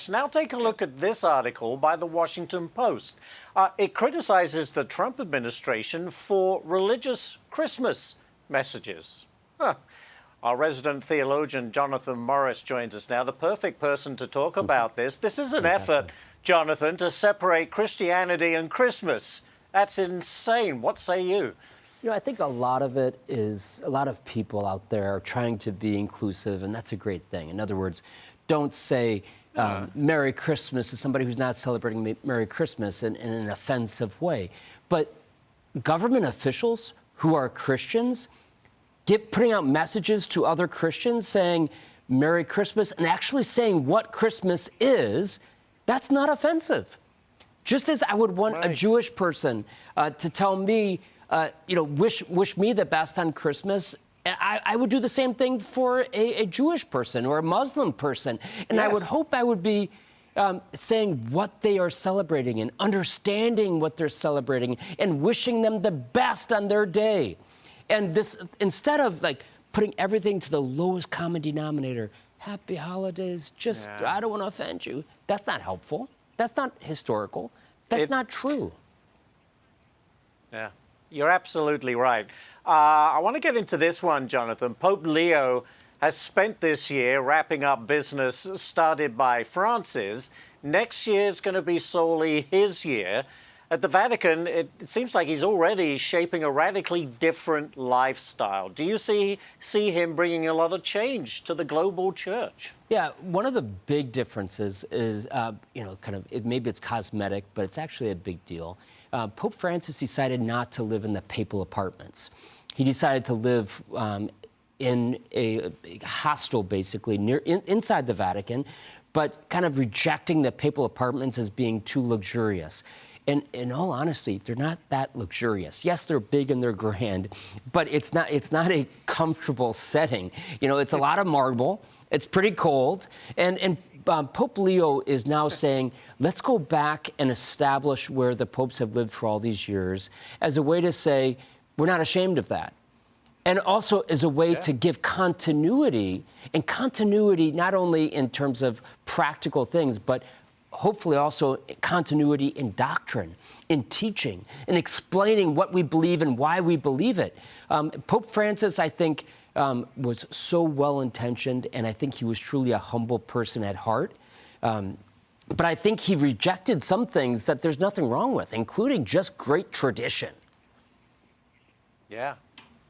Now take a look at this article by the Washington Post. It criticizes the Trump administration for religious Christmas messages. Our resident theologian, Jonathan Morris, joins us now, the perfect person to talk about this. This is an effort, Jonathan, to separate Christianity and Christmas. That's insane. What say you? You know, I think a lot of it is a lot of people out there are trying to be inclusive, and that's a great thing. In other words, don't say Merry Christmas to somebody who's not celebrating Merry Christmas in an offensive way. But government officials who are Christians putting out messages to other Christians saying Merry Christmas and actually saying what Christmas is, that's not offensive. Just as I would want a Jewish person to tell me, wish me the best on Christmas, I would do the same thing for a Jewish person or a Muslim person. And I would hope I would be saying what they are celebrating and understanding what they're celebrating and wishing them the best on their day. And this, instead of like putting everything to the lowest common denominator, happy holidays, I don't want to offend you. That's not helpful. That's not historical. That's not true. Yeah. You're absolutely right. I want to get into this one, Jonathan. Pope Leo has spent this year wrapping up business started by Francis. Next year is going to be solely his year. At the Vatican, it seems like he's already shaping a radically different lifestyle. Do you see him bringing a lot of change to the global church? Yeah, one of the big differences is, maybe it's cosmetic, but it's actually a big deal. Pope Francis decided not to live in the papal apartments. He decided to live in a hostel, basically, inside the Vatican, but kind of rejecting the papal apartments as being too luxurious. And in all honesty, they're not that luxurious. Yes, they're big and they're grand, but it's not a comfortable setting. You know, it's a lot of marble. It's pretty cold. And Pope Leo is now saying, let's go back and establish where the popes have lived for all these years as a way to say, we're not ashamed of that. And also as a way to give continuity, and continuity not only in terms of practical things, but hopefully also continuity in doctrine, in teaching, in explaining what we believe and why we believe it. Pope Francis, I think, was so well-intentioned, and I think he was truly a humble person at heart. But I think he rejected some things that there's nothing wrong with, including just great tradition. Yeah.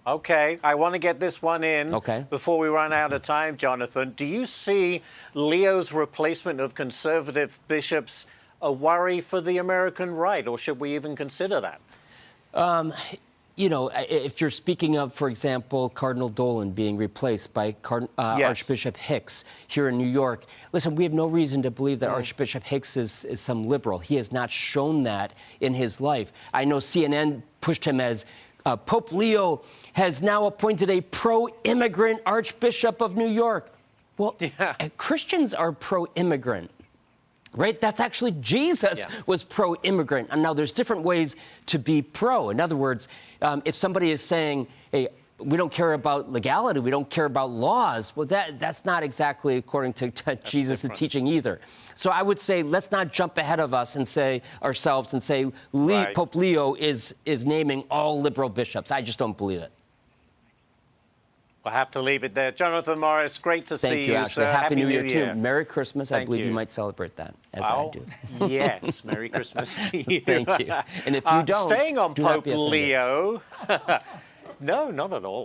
Okay, I want to get this one in before we run out of time, Jonathan. Do you see Leo's replacement of conservative bishops a worry for the American right, or should we even consider that? If you're speaking of, for example, Cardinal Dolan being replaced by Archbishop Hicks here in New York, listen, we have no reason to believe that Archbishop Hicks is some liberal. He has not shown that in his life. I know CNN pushed him as Pope Leo has now appointed a pro-immigrant Archbishop of New York. Well, Christians are pro-immigrant, right? That's actually Jesus was pro-immigrant. And now there's different ways to be pro. In other words, if somebody is saying, hey, we don't care about legality, we don't care about laws, well, that's not exactly according to Jesus' teaching either. So I would say, let's not jump ahead of us and say ourselves and say Pope Leo is naming all liberal bishops. I just don't believe it. We'll have to leave it there. Jonathan Morris, great to see you. Thank you, Ashley. Happy New Year, too. Merry Christmas. Thank I believe you might celebrate that, as I do. Yes, Merry Christmas to you. Thank you. And if you don't, staying on do not Pope be offended. Leo. No, not at all.